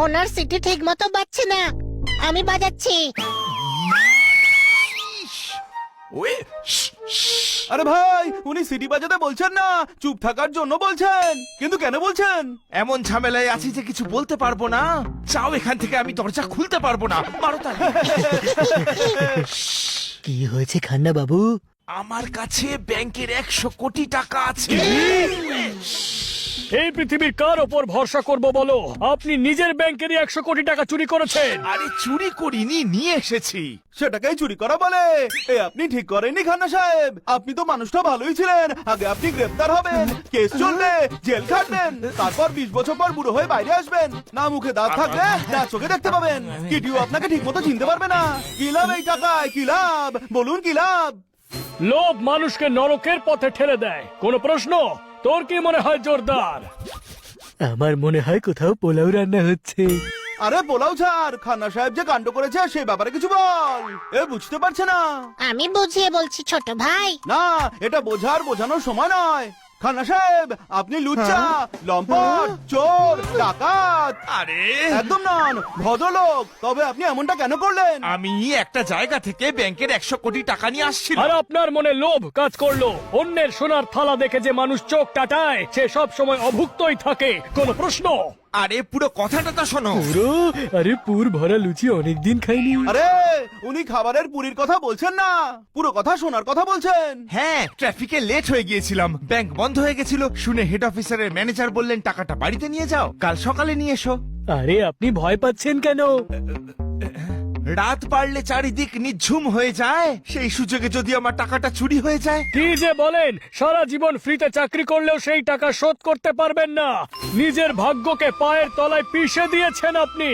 ওনার city ঠিক মতো বাজছে না, আমি বাজাচ্ছি। আরে ভাই, উনি সিটি বাজাতে বলছেন না, চুপ থাকার জন্য বলছেন। কিন্তু কেন বলছেন? এমন ঝামেলায় আছি যে কিছু বলতে পারবো না। চাও এখান থেকে, আমি দরজা খুলতে পারবো না। মারো তালি। কি হয়েছে খান্না বাবু? আমার কাছে ব্যাংকের 100 কোটি টাকা আছে। এই পৃথিবীর কার ওপর ভরসা করব বলো? আপনি নিজের ব্যাংকেরই 100 কোটি টাকা চুরি করেছেন। আরে চুরি করিনি, নিয়ে এসেছি। সেটাকেই চুরি করা বলে? আপনি ঠিক করেননি খান্না সাহেব। আপনি তো মানুষটা ভালোই ছিলেন। আগে আপনি গ্রেফতার হবেন, কেস চলবে, জেল খাটবেন, তারপর 20 বছর পর বুড়ো হয়ে বাইরে আসবেন। না মুখে দাঁত থাকলে না চোখে দেখতে পাবেন। কিটিও আপনাকে ঠিক মতো চিনতে পারবে না। কি লাভ এই টাকায়? কি লাভ বলুন, কি লাভ? লোভ মানুষকে নরকের পথে ঠেলে দেয়। কোনো প্রশ্ন? তোর কি মনে হয় জোরদার? আমার মনে হয় কোথাও পোলাও রান্না হচ্ছে। আরে পোলাও ছাড়, খান্না সাহেব যে কাণ্ড করেছে সেই ব্যাপারে কিছু বল। বুঝতে পারছে না। আমি বুঝিয়ে বলছি ছোট ভাই। না, এটা বোঝানোর সময় নয়। খান্না সাহেব, আপনি লুচ্চা, লম্পট, চোর, ডাকাত। আরে একদম নন, ভদ্রলোক। তবে আপনি এমনটা কেন করলেন? আমি একটা জায়গা থেকে ব্যাংকের 100 কোটি টাকা নিয়ে আর আসছিলাম। আপনার মনে লোভ কাজ করলো। অন্যের সোনার থালা দেখে যে মানুষ চোখ টাটায়, সে সব সময় অভুক্তই থাকে। কোনো প্রশ্ন? আরে পুরো কথাটা তো শোনো। পুরো? আরে পুর ভরা লুচি অনেকদিন খাইনি। আরে উনি খাবারের পুরীর কথা বলছেন না, পুরো কথা শোনার কথা বলছেন। হ্যাঁ, ট্রাফিকে লেট হয়ে গিয়েছিলাম, ব্যাংক বন্ধ হয়ে গেছিল। শুনে হেড অফিসারের ম্যানেজার বললেন টাকাটা বাড়িতে নিয়ে যাও, কাল সকালে নিয়ে এসো। আরে আপনি ভয় পাচ্ছেন কেন? রাত পারলে চারিদিক নিঝুম হয়ে যায়, সেই সুযোগে যদি আমার টাকাটা চুরি হয়ে যায়। কি যে বলেন! সারা জীবন ফ্রিতে চাকরি করলেও সেই টাকা শোধ করতে পারবেন না। নিজের ভাগ্যকে পায়ের তলায় পিষে দিয়েছেন আপনি।